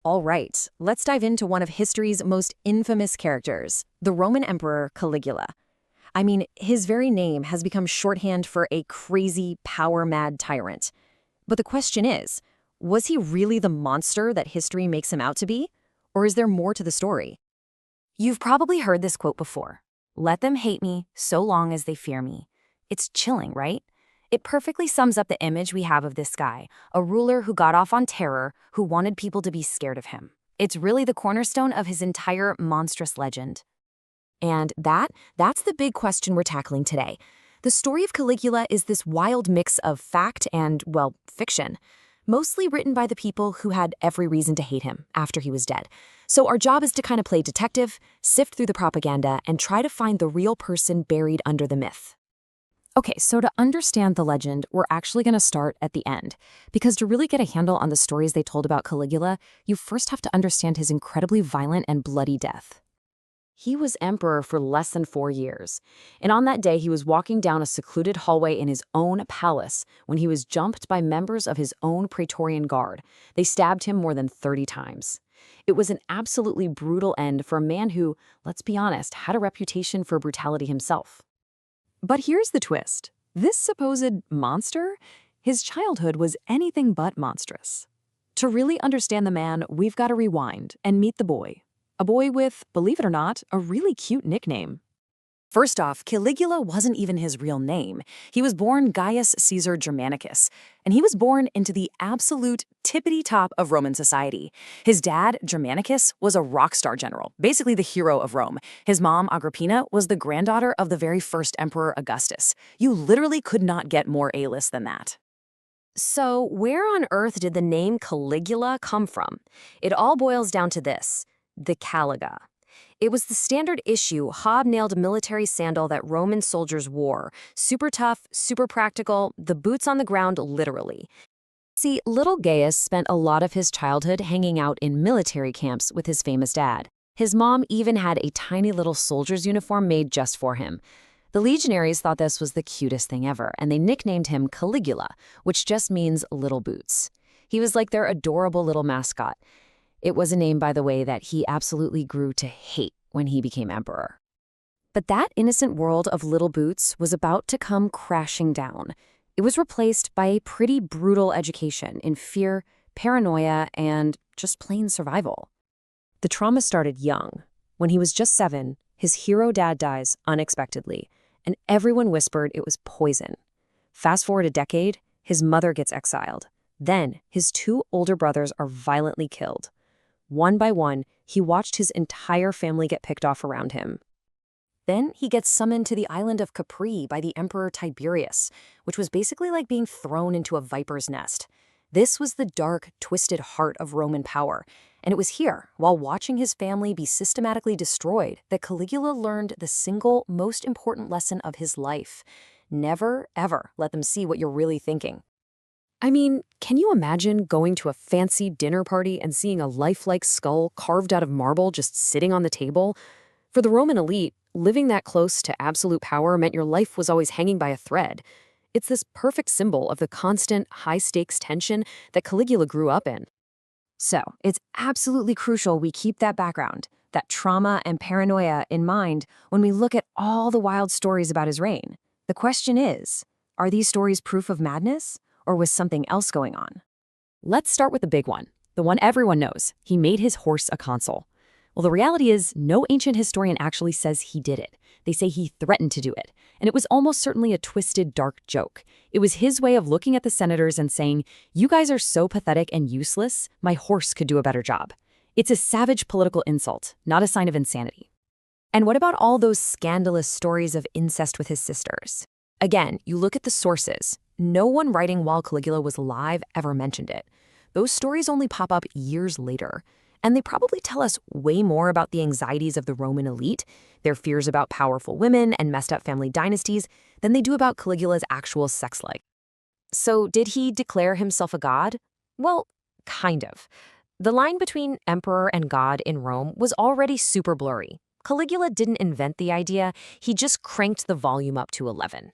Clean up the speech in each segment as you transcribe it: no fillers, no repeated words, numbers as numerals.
All right, let's dive into one of history's most infamous characters, the Roman Emperor Caligula. I mean, his very name has become shorthand for a crazy, power-mad tyrant. But the question is, was he really the monster that history makes him out to be? Or is there more to the story? You've probably heard this quote before. Let them hate me so long as they fear me. It's chilling, right? It perfectly sums up the image we have of this guy, a ruler who got off on terror, who wanted people to be scared of him. It's really the cornerstone of his entire monstrous legend. And that's the big question we're tackling today. The story of Caligula is this wild mix of fact and, well, fiction, mostly written by the people who had every reason to hate him after he was dead. So our job is to kind of play detective, sift through the propaganda, and try to find the real person buried under the myth. Okay, so to understand the legend, we're actually going to start at the end, because to really get a handle on the stories they told about Caligula, you first have to understand his incredibly violent and bloody death. He was emperor for less than 4 years, and on that day he was walking down a secluded hallway in his own palace when he was jumped by members of his own Praetorian Guard. They stabbed him more than 30 times. It was an absolutely brutal end for a man who, let's be honest, had a reputation for brutality himself. But here's the twist. This supposed monster, his childhood was anything but monstrous. To really understand the man, we've got to rewind and meet the boy. A boy with, believe it or not, a really cute nickname. First off, Caligula wasn't even his real name. He was born Gaius Caesar Germanicus, and he was born into the absolute tippity-top of Roman society. His dad, Germanicus, was a rock star general, basically the hero of Rome. His mom, Agrippina, was the granddaughter of the very first emperor Augustus. You literally could not get more A-list than that. So where on earth did the name Caligula come from? It all boils down to this: the caliga. It was the standard issue, hobnailed military sandal that Roman soldiers wore. Super tough, super practical, the boots on the ground literally. See, little Gaius spent a lot of his childhood hanging out in military camps with his famous dad. His mom even had a tiny little soldier's uniform made just for him. The legionaries thought this was the cutest thing ever, and they nicknamed him Caligula, which just means little boots. He was like their adorable little mascot. It was a name, by the way, that he absolutely grew to hate when he became emperor. But that innocent world of little boots was about to come crashing down. It was replaced by a pretty brutal education in fear, paranoia, and just plain survival. The trauma started young. When he was just 7, his hero dad dies unexpectedly, and everyone whispered it was poison. Fast forward a decade, his mother gets exiled. Then, his 2 older brothers are violently killed. One by one, he watched his entire family get picked off around him. Then he gets summoned to the island of Capri by the Emperor Tiberius, which was basically like being thrown into a viper's nest. This was the dark, twisted heart of Roman power, and it was here, while watching his family be systematically destroyed, that Caligula learned the single most important lesson of his life. Never, ever let them see what you're really thinking. I mean, can you imagine going to a fancy dinner party and seeing a lifelike skull carved out of marble just sitting on the table? For the Roman elite, living that close to absolute power meant your life was always hanging by a thread. It's this perfect symbol of the constant, high-stakes tension that Caligula grew up in. So, it's absolutely crucial we keep that background, that trauma and paranoia in mind when we look at all the wild stories about his reign. The question is, are these stories proof of madness? Or was something else going on? Let's start with the big one, the one everyone knows. He made his horse a consul. Well, the reality is, no ancient historian actually says he did it. They say he threatened to do it, and it was almost certainly a twisted, dark joke. It was his way of looking at the senators and saying, "You guys are so pathetic and useless, my horse could do a better job." It's a savage political insult, not a sign of insanity. And what about all those scandalous stories of incest with his sisters? Again, you look at the sources. No one writing while Caligula was alive ever mentioned it. Those stories only pop up years later, and they probably tell us way more about the anxieties of the Roman elite, their fears about powerful women and messed up family dynasties, than they do about Caligula's actual sex life. So did he declare himself a god? Well, kind of. The line between emperor and god in Rome was already super blurry. Caligula didn't invent the idea, he just cranked the volume up to 11.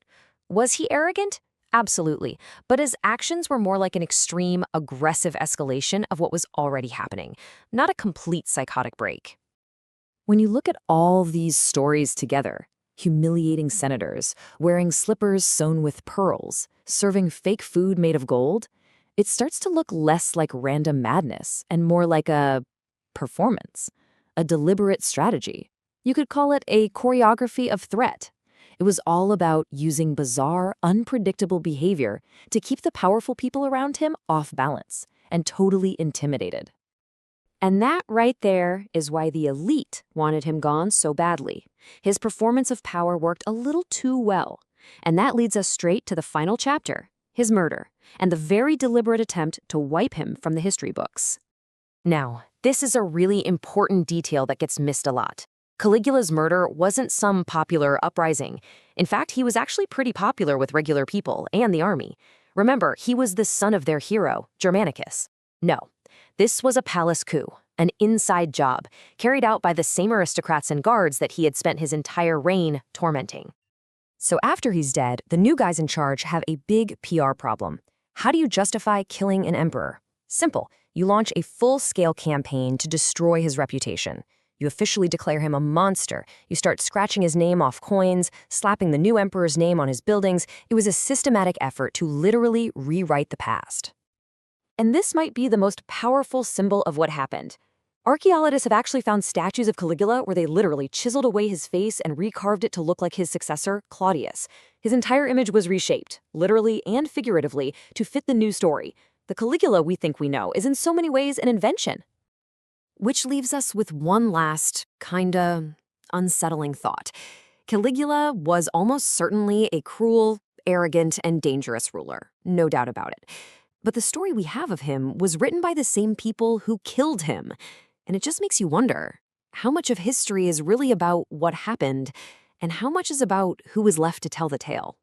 Was he arrogant? Absolutely. But his actions were more like an extreme, aggressive escalation of what was already happening, not a complete psychotic break. When you look at all these stories together, humiliating senators, wearing slippers sewn with pearls, serving fake food made of gold, it starts to look less like random madness and more like a performance, a deliberate strategy. You could call it a choreography of threat. It was all about using bizarre, unpredictable behavior to keep the powerful people around him off balance and totally intimidated. And that right there is why the elite wanted him gone so badly. His performance of power worked a little too well. And that leads us straight to the final chapter, his murder, and the very deliberate attempt to wipe him from the history books. Now, this is a really important detail that gets missed a lot. Caligula's murder wasn't some popular uprising. In fact, he was actually pretty popular with regular people and the army. Remember, he was the son of their hero, Germanicus. No, this was a palace coup, an inside job, carried out by the same aristocrats and guards that he had spent his entire reign tormenting. So after he's dead, the new guys in charge have a big PR problem. How do you justify killing an emperor? Simple. You launch a full-scale campaign to destroy his reputation. You officially declare him a monster. You start scratching his name off coins, slapping the new emperor's name on his buildings. It was a systematic effort to literally rewrite the past. And this might be the most powerful symbol of what happened. Archaeologists have actually found statues of Caligula where they literally chiseled away his face and recarved it to look like his successor, Claudius. His entire image was reshaped, literally and figuratively, to fit the new story. The Caligula we think we know is in so many ways an invention. Which leaves us with one last, kinda unsettling thought. Caligula was almost certainly a cruel, arrogant, and dangerous ruler, no doubt about it. But the story we have of him was written by the same people who killed him. And it just makes you wonder, how much of history is really about what happened, and how much is about who was left to tell the tale?